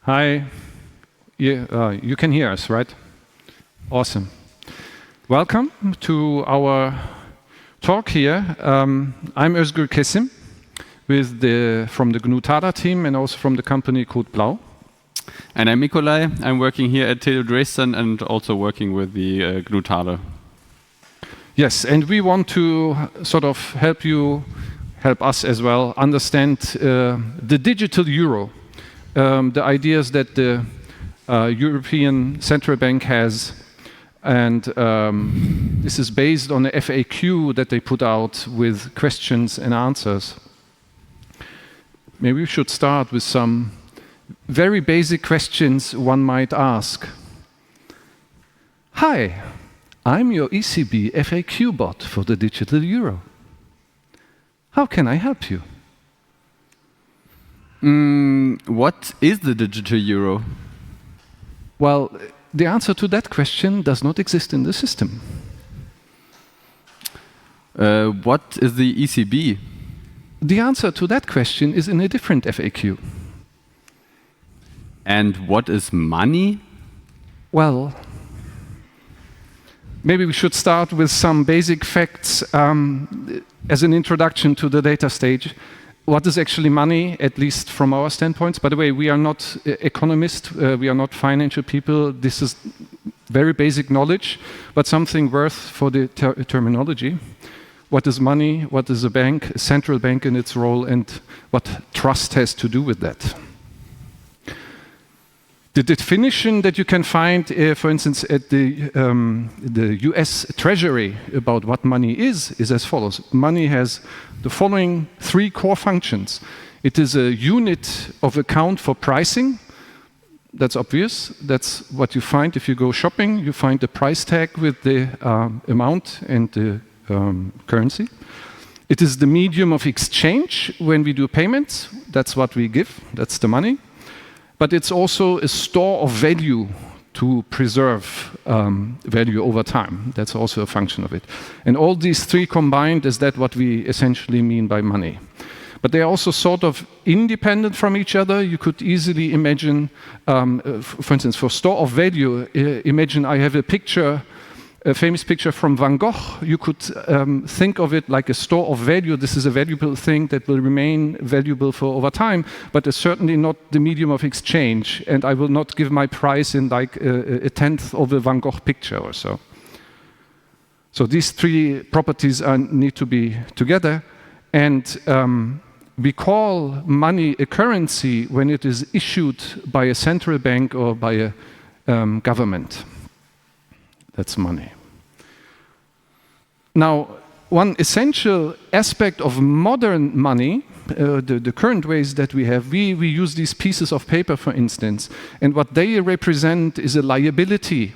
Hi. You can hear us, right? Awesome. Welcome to our talk here. I'm Özgür Kesim from the GNU-Tada team and also from the company called Blau. And I'm Mikolai. I'm working here at TU Dresden and also working with the GNU-Tada. Yes, and we want to sort of help us as well understand the digital euro. The ideas that the European Central Bank has, and this is based on the FAQ that they put out with questions and answers. Maybe we should start with some very basic questions one might ask. Hi, I'm your ECB FAQ bot for the digital euro. How can I help you? What is the digital euro? Well, the answer to that question does not exist in the system. What is the ECB? The answer to that question is in a different FAQ. And what is money? Well, maybe we should start with some basic facts as an introduction to the data stage. What is actually money, at least from our standpoints? By the way, we are not economists, we are not financial people. This is very basic knowledge, but something worth for the terminology. What is money? What is a bank, a central bank in its role, and what trust has to do with that? The definition that you can find, for instance, at the US Treasury about what money is as follows. Money has the following three core functions. It is a unit of account for pricing. That's obvious. That's what you find if you go shopping. You find the price tag with the amount and the currency. It is the medium of exchange when we do payments. That's what we give. That's the money. But it's also a store of value to preserve value over time. That's also a function of it. And all these three combined, is that what we essentially mean by money. But they are also sort of independent from each other. You could easily imagine, for instance, for store of value, imagine I have a famous picture from Van Gogh. You could think of it like a store of value. This is a valuable thing that will remain valuable for over time, but it's certainly not the medium of exchange. And I will not give my price in like a tenth of a Van Gogh picture or so. So these three properties need to be together. And we call money a currency when it is issued by a central bank or by a government. That's money. Now, one essential aspect of modern money, the current ways that we have, we use these pieces of paper, for instance, and what they represent is a liability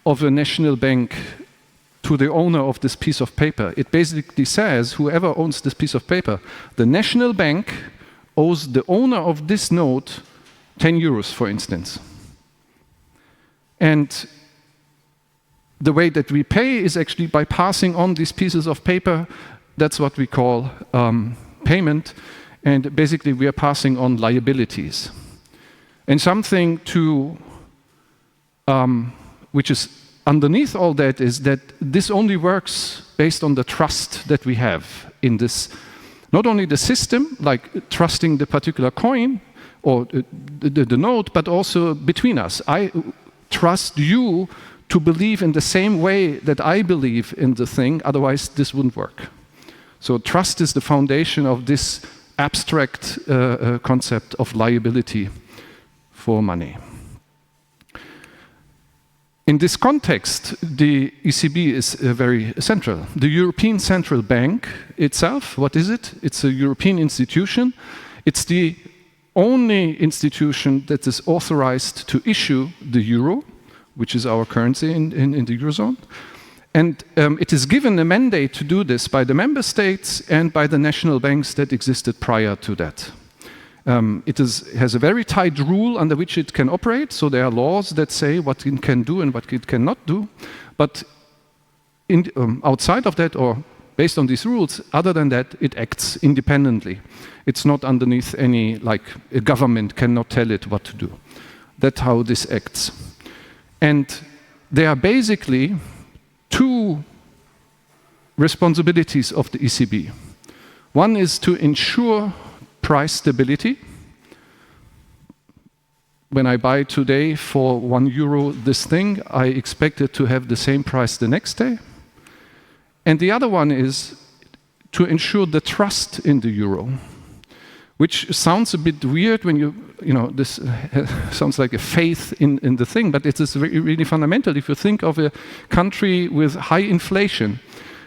of a national bank to the owner of this piece of paper. It basically says, whoever owns this piece of paper, the national bank owes the owner of this note 10 euros, for instance. And the way that we pay is actually by passing on these pieces of paper. That's what we call payment. And basically, we are passing on liabilities. And something which is underneath all that is that this only works based on the trust that we have in this, not only the system, like trusting the particular coin or the note, but also between us. I trust you to believe in the same way that I believe in the thing, otherwise this wouldn't work. So trust is the foundation of this abstract concept of liability for money. In this context, the ECB is very central. The European Central Bank itself, what is it? It's a European institution. It's the only institution that is authorized to issue the euro, which is our currency in the Eurozone. And it is given a mandate to do this by the member states and by the national banks that existed prior to that. It has a very tight rule under which it can operate, so there are laws that say what it can do and what it cannot do. But outside of that, or based on these rules, other than that, it acts independently. It's not underneath any, like a government cannot tell it what to do. That's how this acts. And there are basically two responsibilities of the ECB. One is to ensure price stability. When I buy today for €1 this thing, I expect it to have the same price the next day. And the other one is to ensure the trust in the euro, which sounds a bit weird when you know, this sounds like a faith in the thing, but it is really fundamental. If you think of a country with high inflation,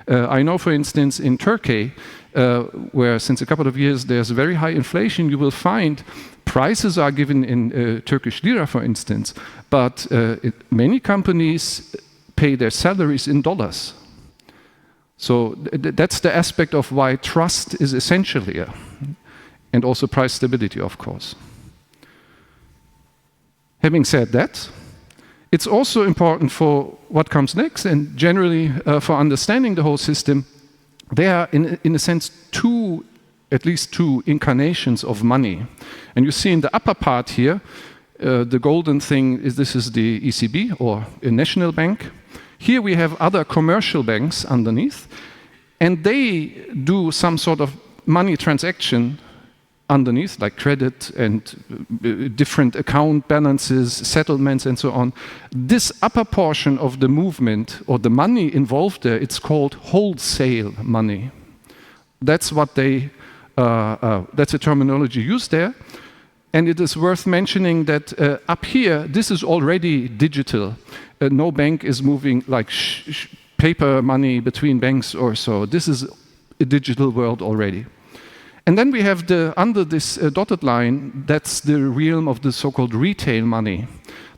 I know, for instance, in Turkey, where since a couple of years there's very high inflation, you will find prices are given in Turkish lira, for instance, but many companies pay their salaries in dollars. So that's the aspect of why trust is essential here, and also price stability, of course. Having said that, it's also important for what comes next, and generally for understanding the whole system. There are, in a sense, at least two incarnations of money. And you see in the upper part here, the golden thing is this is the ECB, or a national bank. Here we have other commercial banks underneath, and they do some sort of money transaction underneath, like credit and different account balances, settlements, and so on. This upper portion of the movement, or the money involved there, it's called wholesale money. That's what that's a terminology used there. And it is worth mentioning that up here, this is already digital. No bank is moving like paper money between banks or so. This is a digital world already. And then we have under this dotted line, that's the realm of the so-called retail money.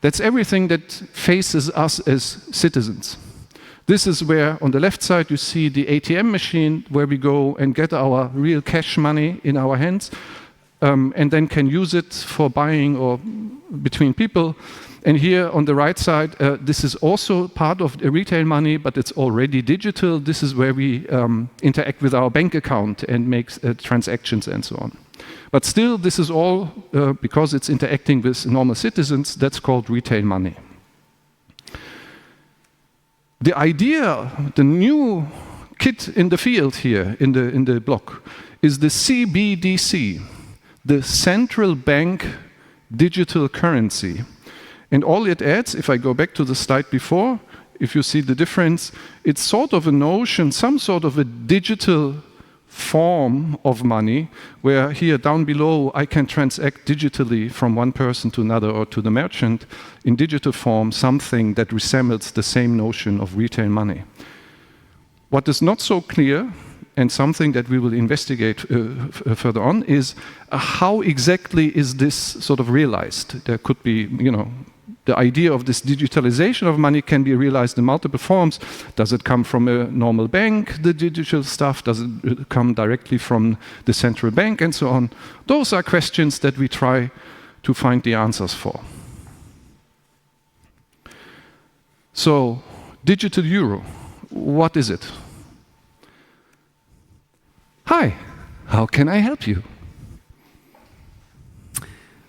That's everything that faces us as citizens. This is where, on the left side, you see the ATM machine, where we go and get our real cash money in our hands, and then can use it for buying or between people. And here on the right side, this is also part of the retail money, but it's already digital. This is where we interact with our bank account and make transactions and so on. But still, this is all, because it's interacting with normal citizens, that's called retail money. The idea, the new kid in the field here, in the block, is the CBDC, the Central Bank Digital Currency. And all it adds, if I go back to the slide before, if you see the difference, it's sort of a notion, some sort of a digital form of money, where here down below I can transact digitally from one person to another, or to the merchant in digital form, something that resembles the same notion of retail money. What is not so clear, and something that we will investigate further on, is how exactly is this sort of realized? There could be, you know, the idea of this digitalization of money can be realized in multiple forms. Does it come from a normal bank, the digital stuff? Does it come directly from the central bank, and so on? Those are questions that we try to find the answers for. So, digital euro, what is it? Hi, how can I help you?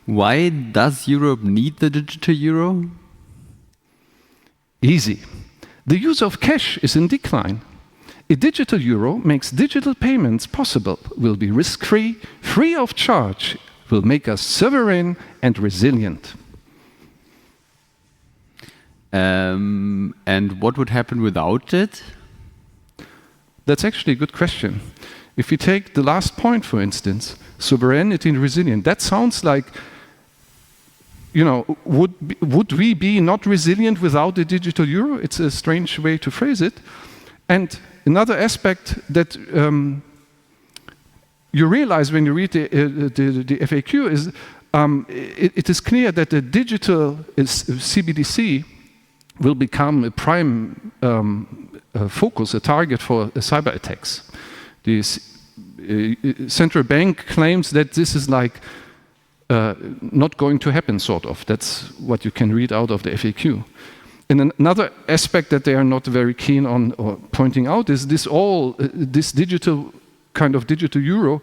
Why does Europe need the digital euro? Easy. The use of cash is in decline. A digital euro makes digital payments possible, will be risk-free, free of charge, will make us sovereign and resilient. And what would happen without it? That's actually a good question. If you take the last point, for instance, sovereignty and resilience, that sounds like, you know, would we be not resilient without the digital euro? It's a strange way to phrase it. And another aspect that you realize when you read the FAQ is it is clear that the digital CBDC will become a prime focus, a target for cyber attacks. The central bank claims that this is like not going to happen, sort of. That's what you can read out of the FAQ. And another aspect that they are not very keen on or pointing out is this digital kind of digital euro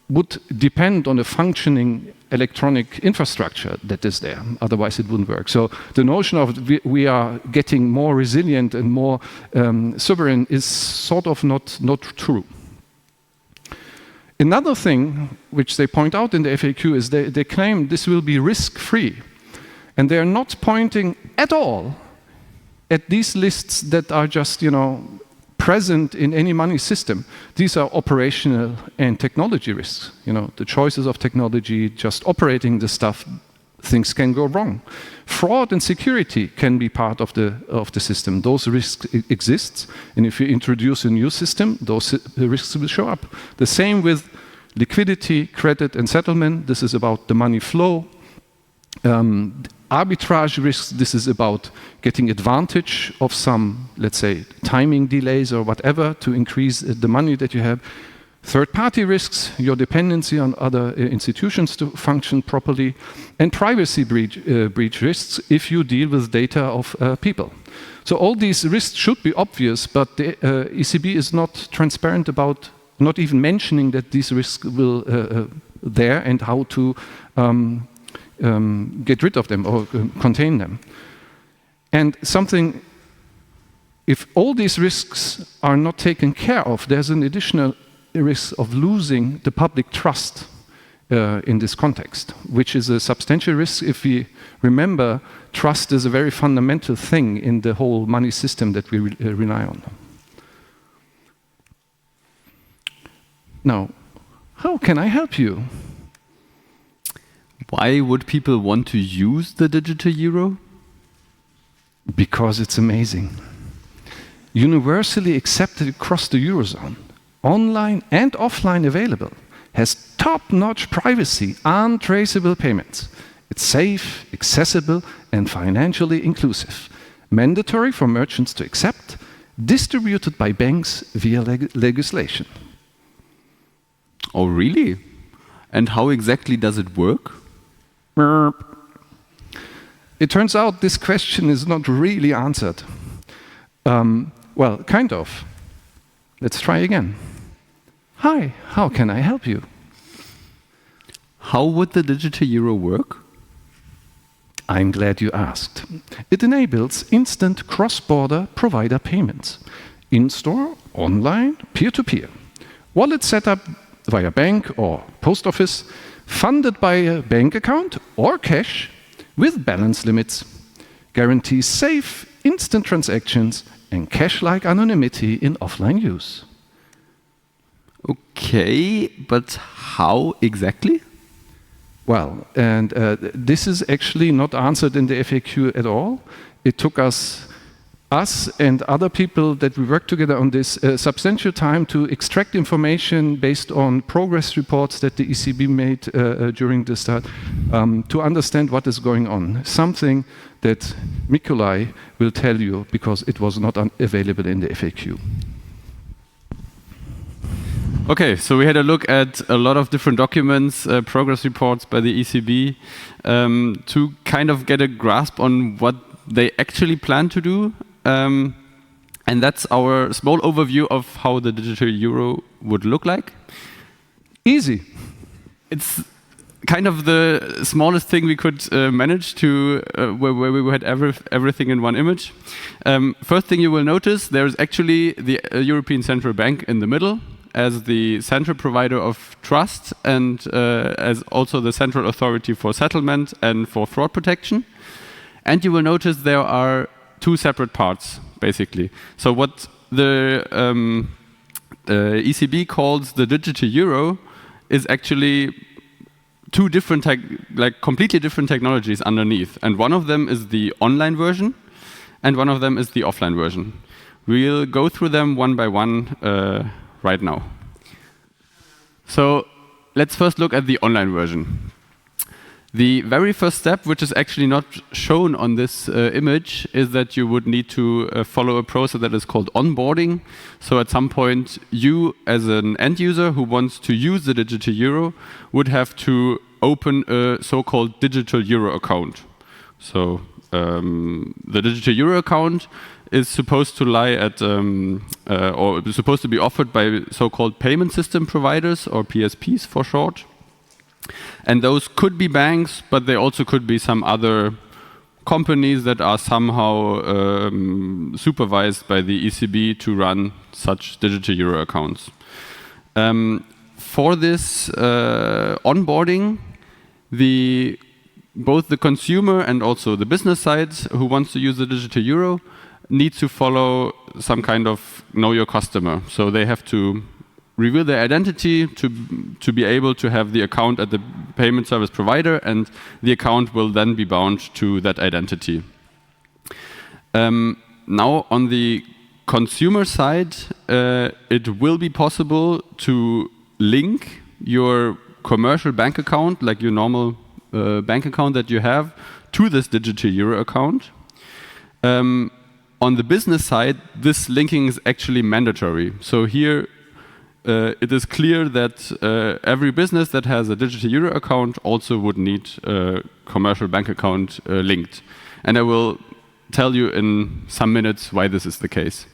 would depend on a functioning electronic infrastructure that is there. Otherwise, it wouldn't work. So the notion of we are getting more resilient and more sovereign is sort of not true. Another thing which they point out in the FAQ is they claim this will be risk-free. And they're not pointing at all at these lists that are just, present in any money system. These are operational and technology risks. The choices of technology, just operating the stuff, things can go wrong. Fraud and security can be part of the system. Those risks exist, and if you introduce a new system, those risks will show up. The same with liquidity, credit, and settlement. This is about the money flow. Arbitrage risks, this is about getting advantage of some, let's say, timing delays or whatever to increase the money that you have. Third-party risks, your dependency on other institutions to function properly. And privacy breach risks if you deal with data of people. So all these risks should be obvious, but the ECB is not transparent about not even mentioning that these risks will there and how to get rid of them or contain them. And something, if all these risks are not taken care of, there's an additional risk of losing the public trust in this context, which is a substantial risk. If we remember, trust is a very fundamental thing in the whole money system that we rely on. Now, how can I help you? Why would people want to use the digital euro? Because it's amazing. Universally accepted across the Eurozone, online and offline available, has top-notch privacy, untraceable payments. It's safe, accessible, and financially inclusive. Mandatory for merchants to accept, distributed by banks via legislation. Oh, really? And how exactly does it work? It turns out this question is not really answered. Well, kind of. Let's try again. Hi, how can I help you? How would the digital euro work? I'm glad you asked. It enables instant cross-border provider payments. In-store, online, peer-to-peer. Wallet setup via bank or post office, funded by a bank account or cash with balance limits. Guarantees safe, instant transactions and cash-like anonymity in offline use. Okay, but how exactly? Well, and this is actually not answered in the FAQ at all. It took us and other people that we worked together on this substantial time to extract information based on progress reports that the ECB made during the start to understand what is going on. Something that Mikolai will tell you because it was not available in the FAQ. Okay, so we had a look at a lot of different documents, progress reports by the ECB, to kind of get a grasp on what they actually plan to do. And that's our small overview of how the digital euro would look like. Easy. It's kind of the smallest thing we could manage to, where we had everything in one image. First thing you will notice, there is actually the European Central Bank in the middle as the central provider of trust and as also the central authority for settlement and for fraud protection. And you will notice there are two separate parts, basically. So what the ECB calls the digital euro is actually two different, completely different technologies underneath. And one of them is the online version, and one of them is the offline version. We'll go through them one by one right now. So let's first look at the online version. The very first step, which is actually not shown on this image, is that you would need to follow a process that is called onboarding. So at some point, you as an end user who wants to use the digital euro would have to open a so-called digital euro account. So the digital euro account is supposed to lie at, or is supposed to be offered by so-called payment system providers, or PSPs for short. And those could be banks, but they also could be some other companies that are somehow supervised by the ECB to run such digital euro accounts. For this onboarding, both the consumer and also the business side who wants to use the digital euro need to follow some kind of know your customer. So they have to reveal their identity to be able to have the account at the payment service provider, and the account will then be bound to that identity. Now on the consumer side, it will be possible to link your commercial bank account, like your normal bank account that you have, to this digital euro account. On the business side, this linking is actually mandatory. So here it is clear that every business that has a digital euro account also would need a commercial bank account linked. And I will tell you in some minutes why this is the case.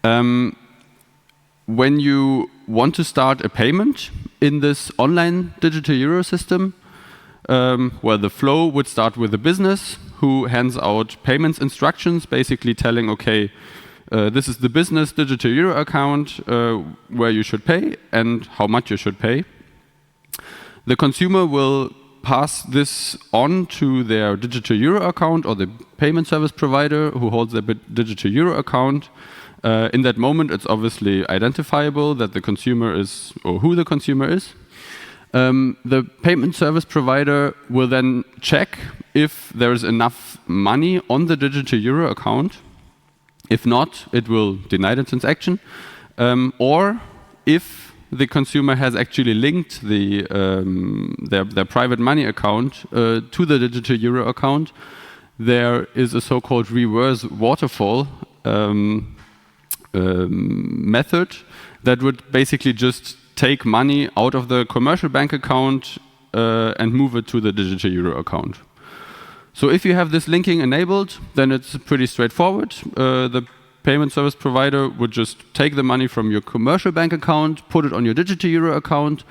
When you want to start a payment in this online digital euro system, well, the flow would start with the business who hands out payments instructions, basically telling, okay, this is the business digital euro account where you should pay and how much you should pay. The consumer will pass this on to their digital euro account or the payment service provider who holds the digital euro account. In that moment, it's obviously identifiable that the consumer is, or who the consumer is. The payment service provider will then check if there is enough money on the digital euro account. If not, it will deny the transaction. Or if the consumer has actually linked their private money account to the digital euro account, there is a so-called reverse waterfall method that would basically just take money out of the commercial bank account and move it to the digital euro account. So if you have this linking enabled, then it's pretty straightforward. The payment service provider would just take the money from your commercial bank account, put it on your digital euro account,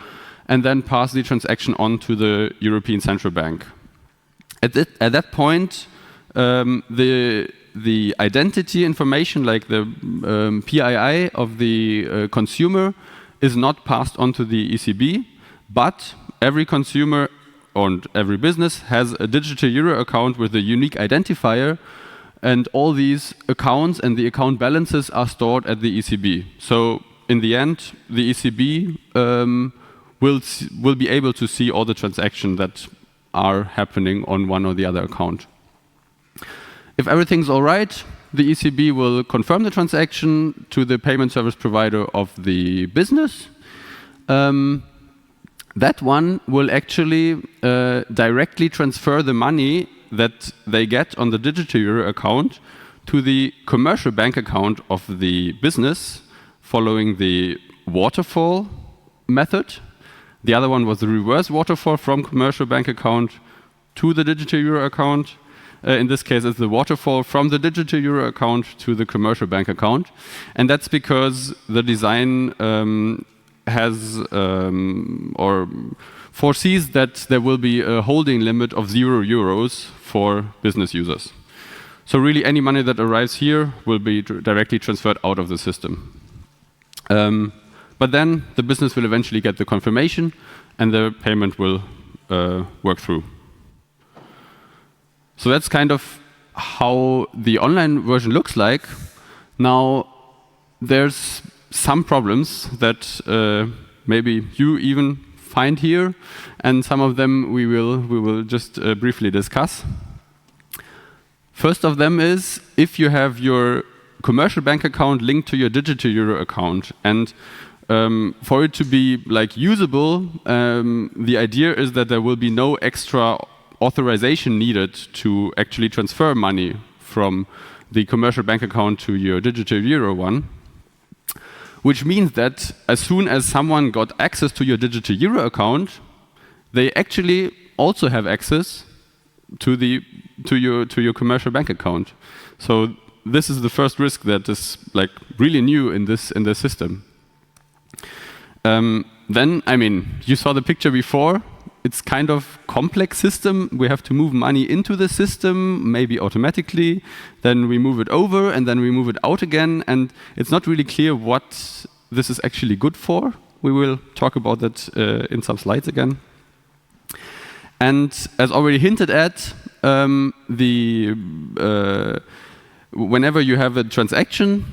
and then pass the transaction on to the European Central Bank. At that point, the identity information, like the PII of the consumer, is not passed on to the ECB, but every consumer and every business has a digital euro account with a unique identifier, and all these accounts and the account balances are stored at the ECB. So in the end, the ECB will be able to see all the transactions that are happening on one or the other account. If everything's all right, the ECB will confirm the transaction to the payment service provider of the business. That one will actually directly transfer the money that they get on the digital euro account to the commercial bank account of the business following the waterfall method. The other one was the reverse waterfall from commercial bank account to the digital euro account. In this case, it's the waterfall from the digital euro account to the commercial bank account. And that's because the design has or foresees that there will be a holding limit of €0 for business users. So really any money that arrives here will be directly transferred out of the system. But then the business will eventually get the confirmation and the payment will work through. So that's kind of how the online version looks like. Now, there's some problems that maybe you even find here, and some of them we will just briefly discuss. First of them is if you have your commercial bank account linked to your digital euro account, and for it to be like usable, the idea is that there will be no extra authorization needed to actually transfer money from the commercial bank account to your digital euro one, which means that as soon as someone got access to your digital euro account, they actually also have access to your commercial bank account. So this is the first risk that is like really new in this system. then, I mean, you saw the picture before. It's kind of complex system. We have to move money into the system, maybe automatically. Then we move it over, and then we move it out again. And it's not really clear what this is actually good for. We will talk about that in some slides again. And as already hinted at, whenever you have a transaction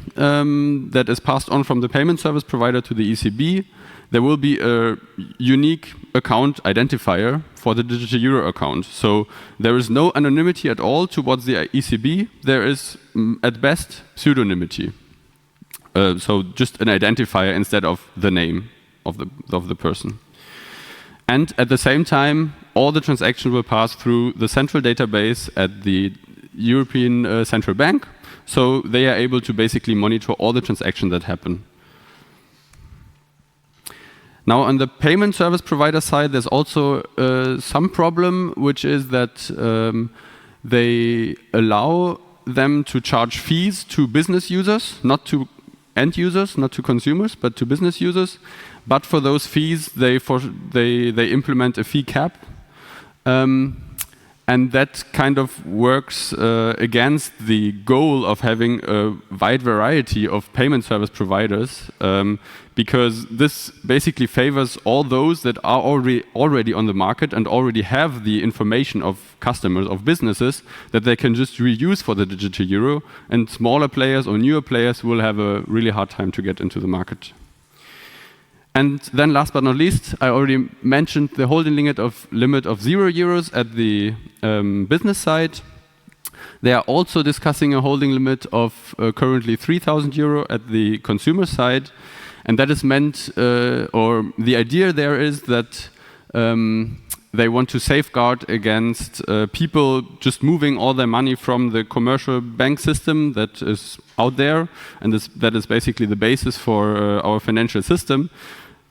that is passed on from the payment service provider to the ECB, there will be a unique account identifier for the digital euro account. So there is no anonymity at all towards the ECB. There is, at best, pseudonymity. So just an identifier instead of the name of the person. And at the same time, all the transactions will pass through the central database at the European Central Bank. So they are able to basically monitor all the transactions that happen. Now, on the payment service provider side, there's also some problem, which is that they allow them to charge fees to business users, not to end users, not to consumers, but to business users. But for those fees, they implement a fee cap. And that kind of works against the goal of having a wide variety of payment service providers, because this basically favors all those that are already on the market and already have the information of customers, of businesses, that they can just reuse for the digital euro, and smaller players or newer players will have a really hard time to get into the market. And then last but not least, I already mentioned the holding limit of €0 at the business side. They are also discussing a holding limit of currently €3,000 at the consumer side. And that is meant, or the idea there is that they want to safeguard against people just moving all their money from the commercial bank system that is out there, and that is basically the basis for our financial system,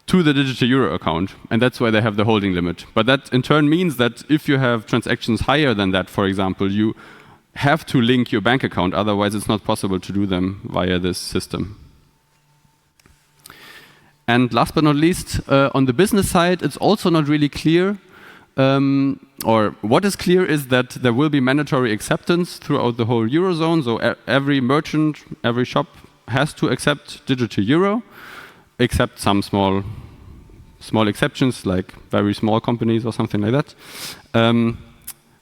to the digital euro account. And that's why they have the holding limit. But that in turn means that if you have transactions higher than that, for example, you have to link your bank account, otherwise it's not possible to do them via this system. And last but not least, on the business side, it's also not really clear, or what is clear is that there will be mandatory acceptance throughout the whole Eurozone. So every merchant, every shop has to accept digital euro, except some small exceptions, like very small companies or something like that.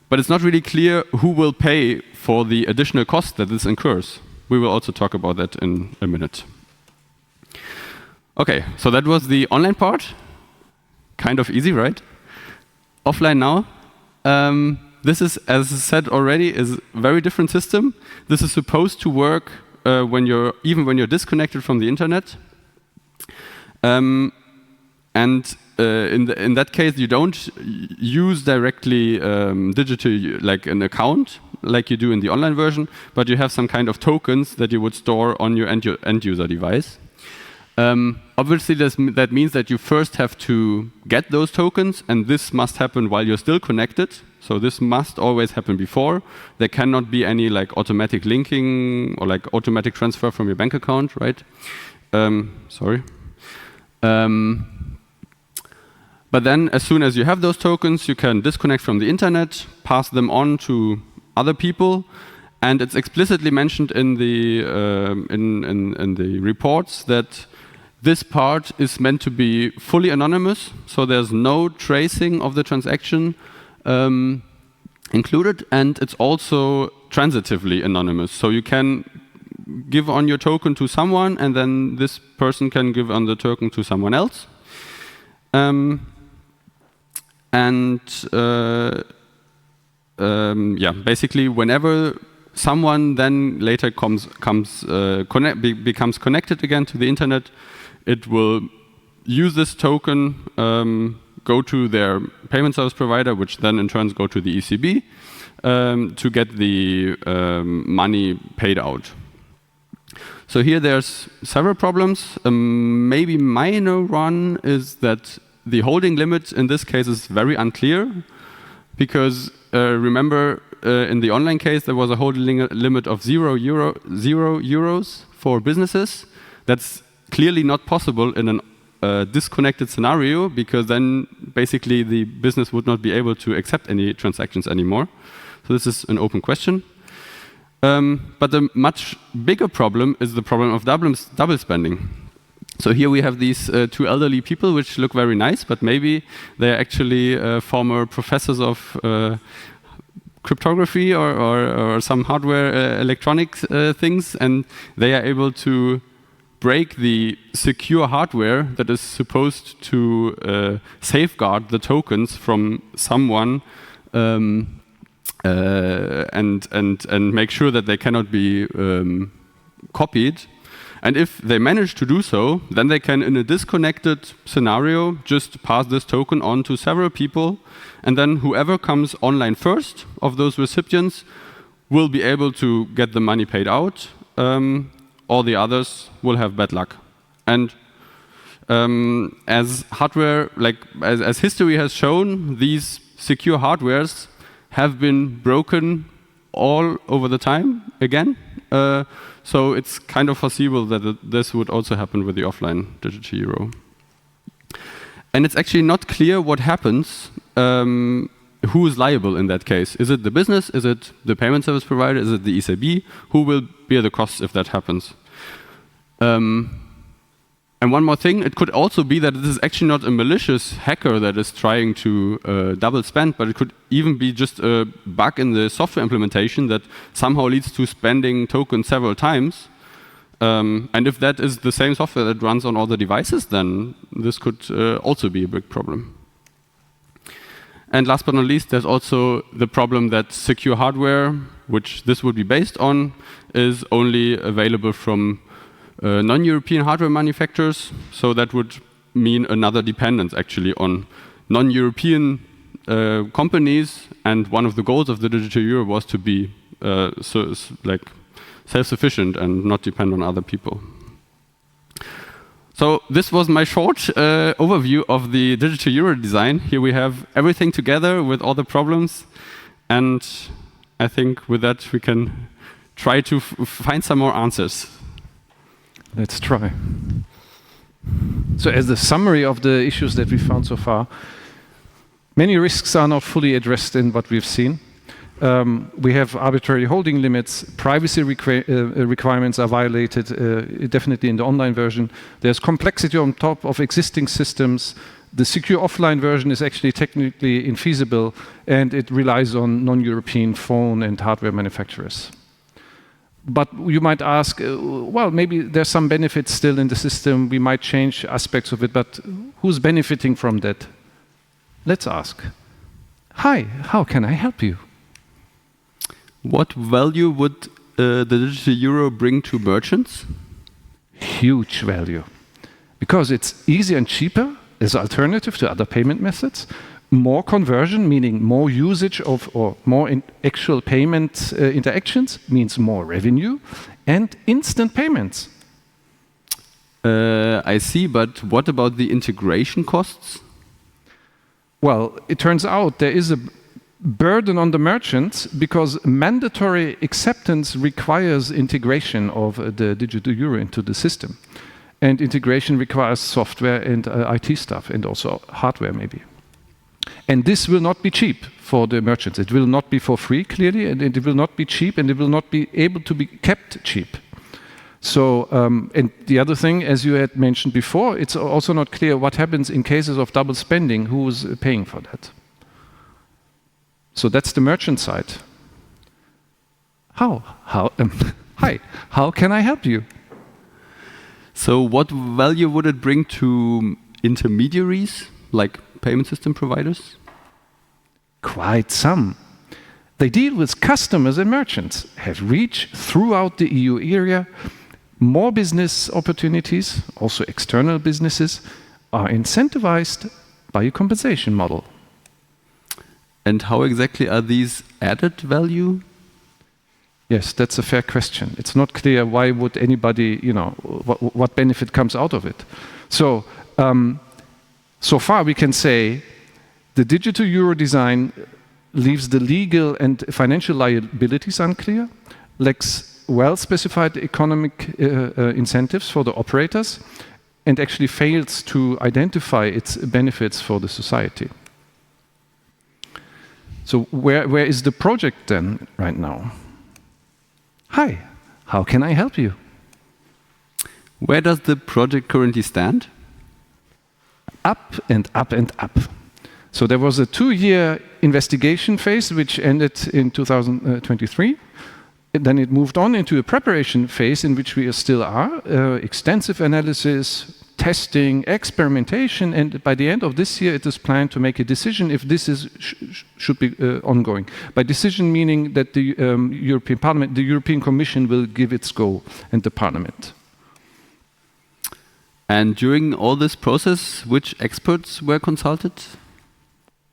But it's not really clear who will pay for the additional cost that this incurs. We will also talk about that in a minute. Okay, so that was the online part. Kind of easy, right? Offline now. This is, as I said already, is a very different system. This is supposed to work when you're disconnected from the internet. And in that case, you don't use directly digital, like an account, like you do in the online version, but you have some kind of tokens that you would store on your end user device. Obviously, that means that you first have to get those tokens, and this must happen while you're still connected. So this must always happen before. There cannot be any like automatic linking or like automatic transfer from your bank account, right? Sorry. But then, as soon as you have those tokens, you can disconnect from the internet, pass them on to other people, and it's explicitly mentioned in the reports that this part is meant to be fully anonymous, so there's no tracing of the transaction included, and it's also transitively anonymous. So you can give on your token to someone, and then this person can give on the token to someone else. Basically, whenever someone then later becomes connected again to the internet, it will use this token, go to their payment service provider, which then in turn go to the ECB to get the money paid out. So here there's several problems. Maybe minor one is that the holding limit in this case is very unclear, because remember in the online case there was a holding limit of €0 for businesses. That's clearly not possible in a disconnected scenario, because then basically the business would not be able to accept any transactions anymore. So this is an open question. But the much bigger problem is the problem of double spending. So here we have these two elderly people which look very nice, but maybe they're actually former professors of cryptography or some hardware electronic things, and they are able to break the secure hardware that is supposed to safeguard the tokens from someone and make sure that they cannot be copied. And if they manage to do so, then they can, in a disconnected scenario, just pass this token on to several people, and then whoever comes online first of those recipients will be able to get the money paid out. All the others will have bad luck. And as hardware, as history has shown, these secure hardwares have been broken all over the time again. So it's kind of foreseeable that this would also happen with the offline digital euro. And it's actually not clear what happens, who is liable in that case. Is it the business? Is it the payment service provider? Is it the ECB? Who will bear the costs if that happens? And one more thing, it could also be that this is actually not a malicious hacker that is trying to double spend, but it could even be just a bug in the software implementation that somehow leads to spending tokens several times. And if that is the same software that runs on all the devices, then this could also be a big problem. And last but not least, there's also the problem that secure hardware, which this would be based on, is only available from non-European hardware manufacturers. So that would mean another dependence actually on non-European companies. And one of the goals of the digital euro was to be self-sufficient and not depend on other people. So this was my short overview of the digital euro design. Here we have everything together with all the problems. And I think with that we can try to find some more answers. Let's try. So as the summary of the issues that we found so far, many risks are not fully addressed in what we've seen. We have arbitrary holding limits, privacy requirements are violated, definitely in the online version. There's complexity on top of existing systems. The secure offline version is actually technically infeasible, and it relies on non-European phone and hardware manufacturers. But you might ask, well, maybe there's some benefits still in the system. We might change aspects of it, but who's benefiting from that? Let's ask. Hi, how can I help you? What value would the digital euro bring to merchants? Huge value. Because it's easier and cheaper as an alternative to other payment methods. More conversion, meaning more usage of or more actual payment interactions, means more revenue, and instant payments. I see, but what about the integration costs? Well, it turns out there is a burden on the merchants because mandatory acceptance requires integration of the digital euro into the system. And integration requires software and IT stuff, and also hardware maybe. And this will not be cheap for the merchants. It will not be for free, clearly, and it will not be cheap, and it will not be able to be kept cheap. So, and the other thing, as you had mentioned before, it's also not clear what happens in cases of double spending, who is paying for that. So that's the merchant side. Hi, how can I help you? So what value would it bring to intermediaries, like payment system providers? Quite some. They deal with customers and merchants, have reach throughout the EU area. More business opportunities, also external businesses, are incentivized by a compensation model. And how exactly are these added value? Yes, that's a fair question. It's not clear why would anybody, what benefit comes out of it. So, so far we can say the digital euro design leaves the legal and financial liabilities unclear, lacks well-specified economic incentives for the operators, and actually fails to identify its benefits for the society. So where is the project then right now? Hi, how can I help you? Where does the project currently stand? Up and up and up. So there was a 2-year investigation phase which ended in 2023. Then it moved on into a preparation phase in which we still are, extensive analysis, testing, experimentation, and by the end of this year it is planned to make a decision if this should be ongoing. By decision meaning that the European Parliament, the European Commission will give its go, and the Parliament. And during all this process, which experts were consulted?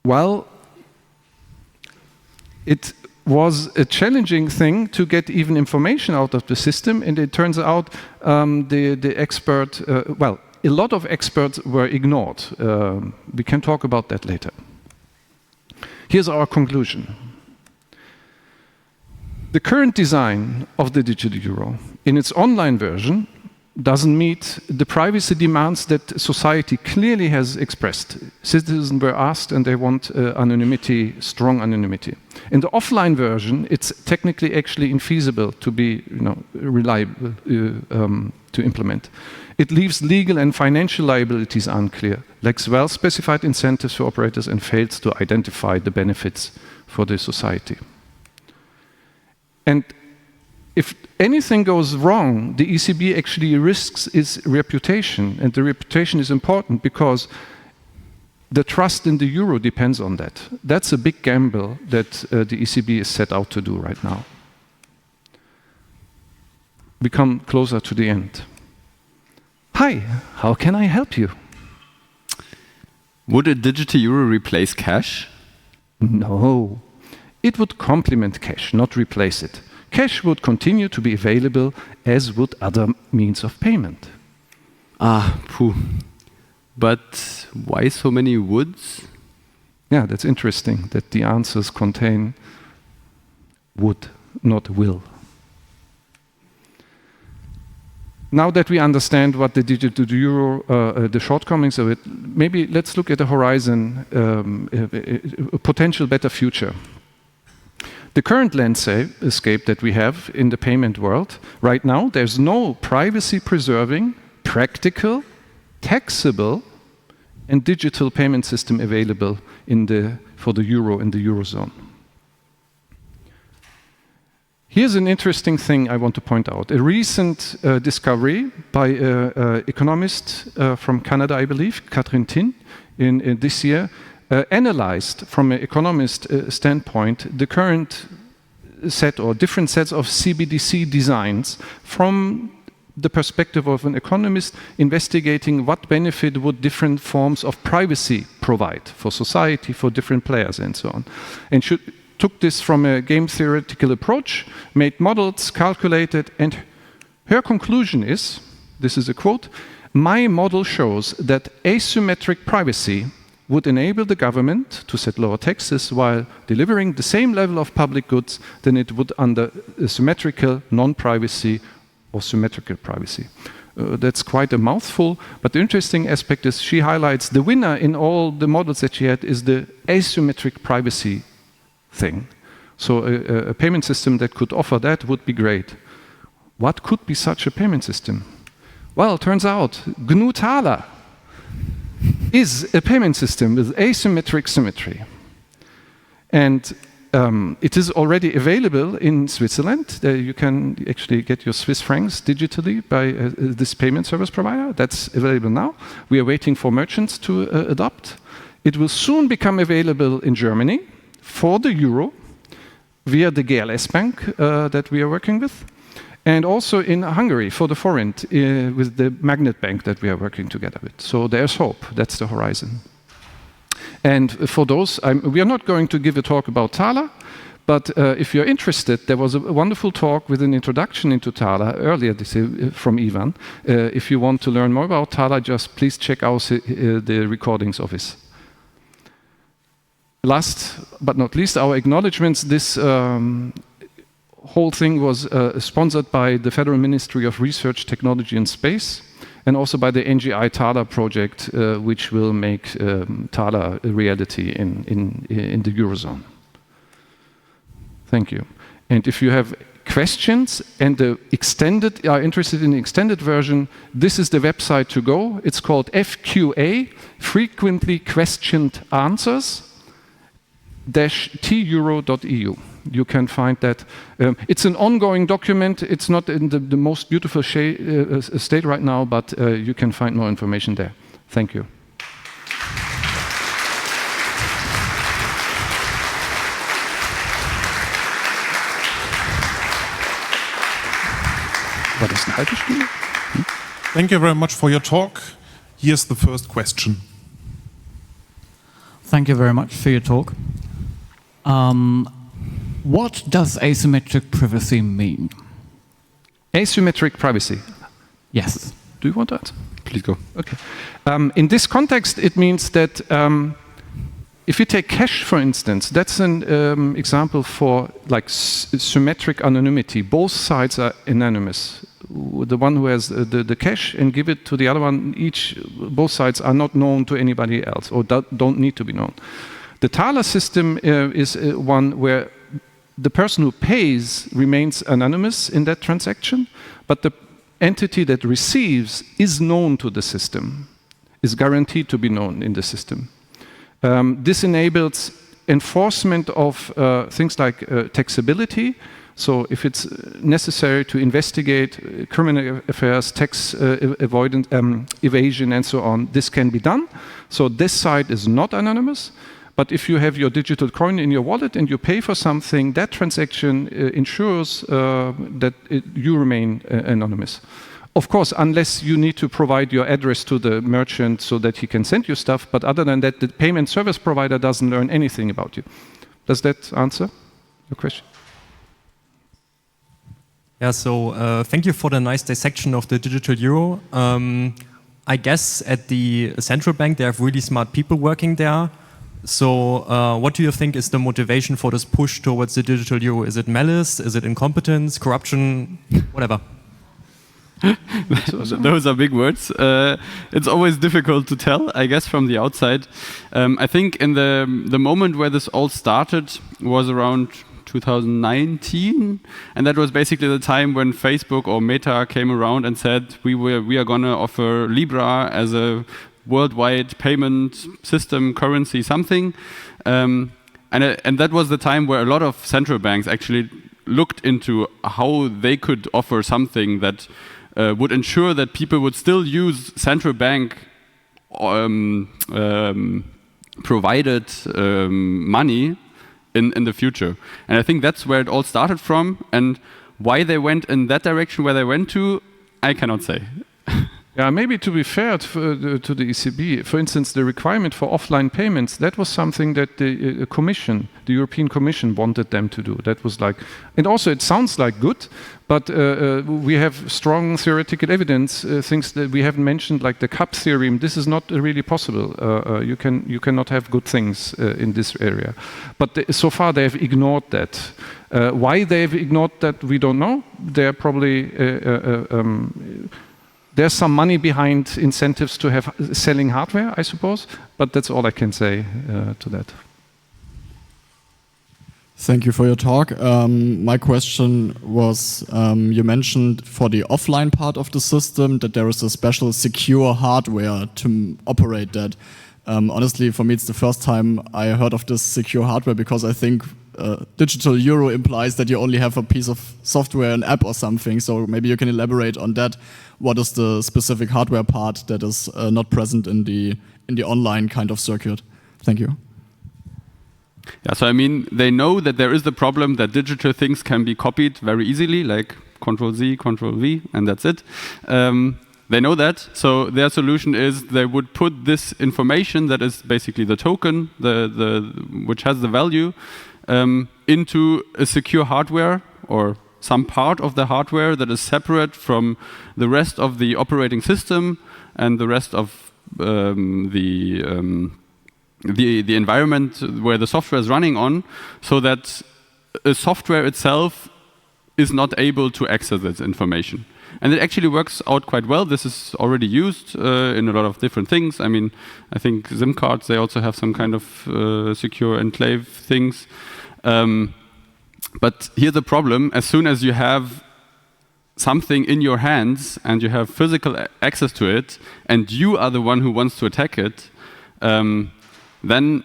Well, it was a challenging thing to get even information out of the system, and it turns out the expert, well, a lot of experts were ignored. We can talk about that later. Here's our conclusion. The current design of the digital euro in its online version doesn't meet the privacy demands that society clearly has expressed. Citizens were asked and they want anonymity, strong anonymity. In the offline version, it's technically actually infeasible to be reliable to implement. It leaves legal and financial liabilities unclear, lacks well-specified incentives for operators, and fails to identify the benefits for the society. And if anything goes wrong, the ECB actually risks its reputation, and the reputation is important because the trust in the euro depends on that. That's a big gamble that the ECB is set out to do right now. We come closer to the end. Hi, how can I help you? Would a digital euro replace cash? No, it would complement cash, not replace it. Cash would continue to be available, as would other means of payment. But why so many woulds? Yeah, that's interesting that the answers contain would, not will. Now that we understand what the digital euro, the shortcomings of it, maybe let's look at the horizon, a potential better future. The current landscape that we have in the payment world, right now, there's no privacy-preserving, practical, taxable, and digital payment system available for the euro in the Eurozone. Here's an interesting thing I want to point out. A recent discovery by an economist from Canada, I believe, Catherine Tin, in this year, analyzed from an economist standpoint the current set or different sets of CBDC designs from the perspective of an economist investigating what benefit would different forms of privacy provide for society, for different players, and so on. And took this from a game theoretical approach, made models, calculated, and her conclusion is, this is a quote, "My model shows that asymmetric privacy would enable the government to set lower taxes while delivering the same level of public goods than it would under symmetrical non-privacy or symmetrical privacy." That's quite a mouthful, but the interesting aspect is she highlights the winner in all the models that she had is the asymmetric privacy thing. So a payment system that could offer that would be great. What could be such a payment system? Well, it turns out GNU Thaler is a payment system with asymmetric symmetry. And it is already available in Switzerland. You can actually get your Swiss francs digitally by this payment service provider. That's available now. We are waiting for merchants to adopt. It will soon become available in Germany for the euro via the GLS bank that we are working with. And also in Hungary for the forint with the magnet bank that we are working together with. So there's hope. That's the horizon. And for those, we are not going to give a talk about Thaler, but if you're interested, there was a wonderful talk with an introduction into Thaler earlier this year from Ivan. If you want to learn more about Thaler, just please check out the recordings of his. Last but not least, our acknowledgements. This whole thing was sponsored by the Federal Ministry of Research, Technology and Space. and also by the NGI Thaler project, which will make Thaler a reality in the Eurozone. Thank you. And if you have questions and are interested in the extended version, this is the website to go. It's called FQA, Frequently Questioned Answers, -teuro.eu. You can find that. It's an ongoing document. It's not in the most beautiful state right now, but you can find more information there. Thank you. War das eine halbe Stunde? Thank you very much for your talk. Here's the first question. Thank you very much for your talk. What does asymmetric privacy mean? Asymmetric privacy. Yes. Do you want to answer? Please go. Okay. In this context, it means that if you take cash, for instance, that's an example for like symmetric anonymity. Both sides are anonymous. The one who has the cash and give it to the other one, both sides are not known to anybody else or don't need to be known. The Thaler system is one where the person who pays remains anonymous in that transaction, but the entity that receives is known to the system, is guaranteed to be known in the system. This enables enforcement of things like taxability. So if it's necessary to investigate criminal affairs, tax avoidance, evasion, and so on, this can be done. So this side is not anonymous. But if you have your digital coin in your wallet and you pay for something, that transaction ensures that you remain anonymous. Of course, unless you need to provide your address to the merchant so that he can send you stuff, but other than that, the payment service provider doesn't learn anything about you. Does that answer your question? Yeah, so thank you for the nice dissection of the digital euro. I guess at the central bank, they have really smart people working there. So what do you think is the motivation for this push towards the digital euro? Is it malice? Is it incompetence, corruption, whatever? Those are big words. It's always difficult to tell, I guess, from the outside. I think in the moment where this all started was around 2019, and that was basically the time when Facebook or Meta came around and said we are going to offer Libra as a worldwide payment system, currency, something, and that was the time where a lot of central banks actually looked into how they could offer something that would ensure that people would still use central bank provided money in the future. And I think that's where it all started from, and why they went in that direction where they went to, I cannot say. Yeah, maybe to be fair to the ECB, for instance, the requirement for offline payments, that was something that the Commission, the European Commission wanted them to do. That was like, and also it sounds like good, but we have strong theoretical evidence, things that we haven't mentioned, like the cup theorem. This is not really possible. You cannot have good things in this area. But so far they have ignored that. Why they have ignored that, we don't know. They're probably there's some money behind incentives to have selling hardware, I suppose, but that's all I can say to that. Thank you for your talk. My question was, you mentioned for the offline part of the system that there is a special secure hardware to operate that. Honestly, for me, it's the first time I heard of this secure hardware, because I think digital euro implies that you only have a piece of software, an app or something. So maybe you can elaborate on that. What is the specific hardware part that is not present in the online kind of circuit? Thank you. Yeah, so I mean, they know that there is the problem that digital things can be copied very easily, like Ctrl-Z, Ctrl-V, and that's it. They know that, so their solution is they would put this information that is basically the token, which has the value, into a secure hardware or some part of the hardware that is separate from the rest of the operating system and the rest of the environment where the software is running on, so that the software itself is not able to access this information. And it actually works out quite well. This is already used in a lot of different things. I mean, I think SIM cards, they also have some kind of secure enclave things. But here's the problem. As soon as you have something in your hands and you have physical access to it, and you are the one who wants to attack it, then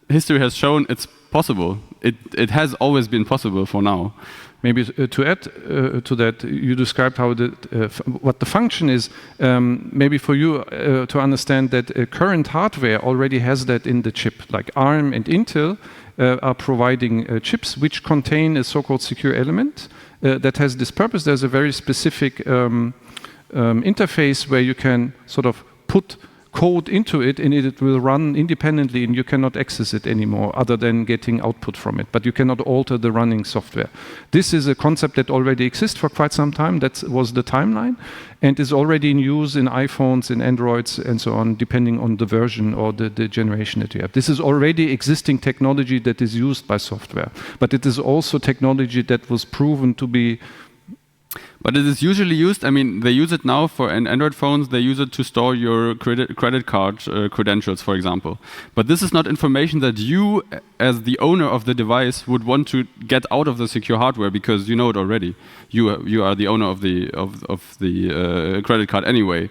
history has shown it's possible. It has always been possible for now. Maybe to add to that, you described how what the function is. Maybe for you to understand that current hardware already has that in the chip, like ARM and Intel are providing chips which contain a so-called secure element that has this purpose. There's a very specific interface where you can sort of put code into it and it will run independently and you cannot access it anymore other than getting output from it. But you cannot alter the running software. This is a concept that already exists for quite some time. That was the timeline and is already in use in iPhones, in Androids and so on, depending on the version or the generation that you have. This is already existing technology that is used by software. But it is also technology that was proven to be. But it is usually used, I mean, they use it now for in Android phones, they use it to store your credit card credentials, for example. But this is not information that you, as the owner of the device, would want to get out of the secure hardware because you know it already. You are the owner of the credit card anyway.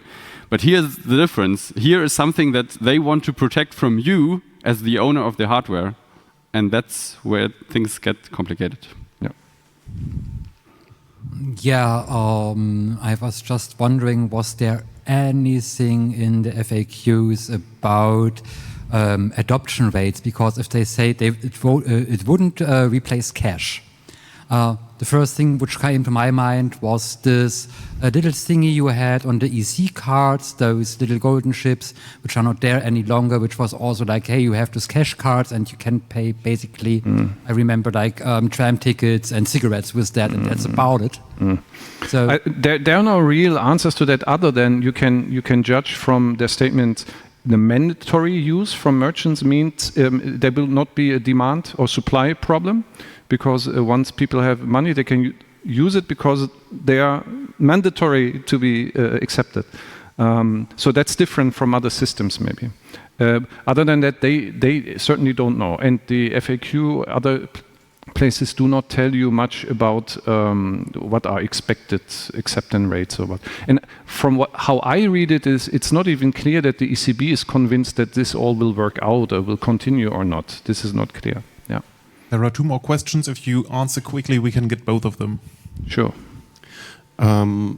But here's the difference. Here is something that they want to protect from you as the owner of the hardware. And that's where things get complicated. Yeah. Yeah, I was just wondering, was there anything in the FAQs about adoption rates? Because if they say it wouldn't replace cash, the first thing which came to my mind was this little thingy you had on the EC cards, those little golden chips, which are not there any longer, which was also like, hey, you have those cash cards and you can pay basically, I remember like tram tickets and cigarettes with that, and that's about it. So there are no real answers to that other than you can judge from their statement. The mandatory use from merchants means there will not be a demand or supply problem. Because once people have money, they can use it because they are mandatory to be accepted. So that's different from other systems, maybe. Other than that, they certainly don't know. And the FAQ, other places do not tell you much about what are expected acceptance rates or what. And from how I read it is, it's not even clear that the ECB is convinced that this all will work out or will continue or not. This is not clear. Yeah. There are two more questions. If you answer quickly, we can get both of them. Sure.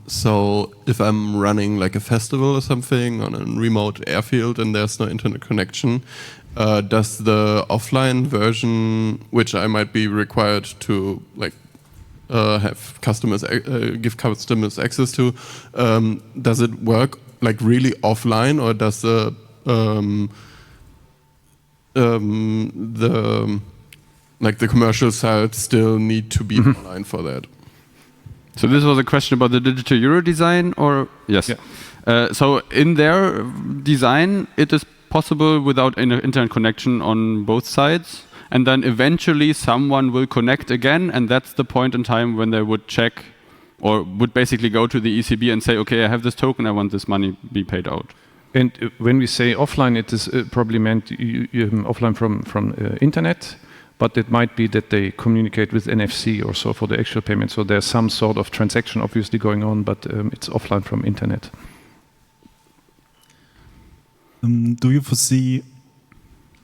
So if I'm running like a festival or something on a remote airfield and there's no internet connection, does the offline version, which I might be required to like have customers give customers access to, does it work like really offline, or does the commercial side still need to be online for that? So this was a question about the digital euro design, or yes? Yeah. So in their design, it is possible without internet connection on both sides, and then eventually someone will connect again, and that's the point in time when they would check, or would basically go to the ECB and say, okay, I have this token, I want this money be paid out. And when we say offline, it is probably meant offline from internet. But it might be that they communicate with NFC or so for the actual payment. So there's some sort of transaction obviously going on, but it's offline from internet. Do you foresee,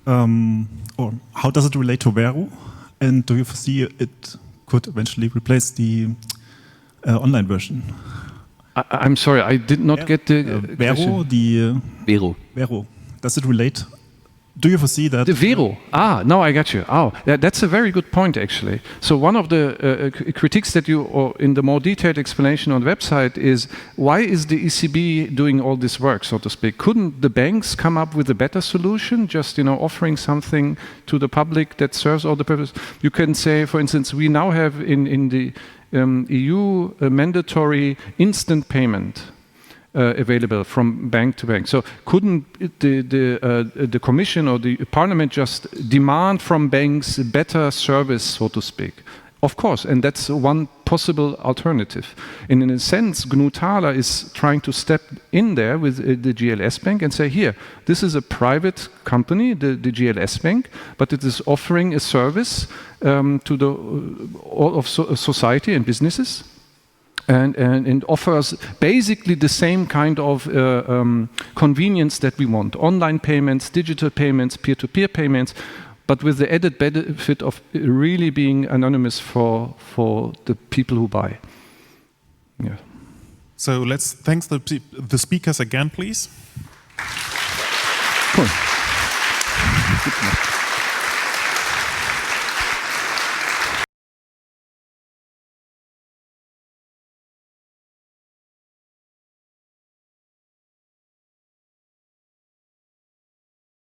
or how does it relate to Vero? And do you foresee it could eventually replace the online version? I'm sorry, I did not get the Vero. Vero. Does it relate? Do you foresee that? The Vero. Now I got you. That's a very good point, actually. So one of the critiques that you, or in the more detailed explanation on the website, is why is the ECB doing all this work, so to speak? Couldn't the banks come up with a better solution, just offering something to the public that serves all the purpose? You can say, for instance, we now have in the EU a mandatory instant payment. Available from bank to bank. So couldn't the Commission or the Parliament just demand from banks better service, so to speak? Of course, and that's one possible alternative. And in a sense, GNU Thaler is trying to step in there with the GLS Bank and say, here, this is a private company, the GLS Bank, but it is offering a service to all of society and businesses. And offers basically the same kind of convenience that we want. Online payments, digital payments, peer-to-peer payments, but with the added benefit of really being anonymous for the people who buy. Yeah. So let's thank the speakers again, please. Cool. Good.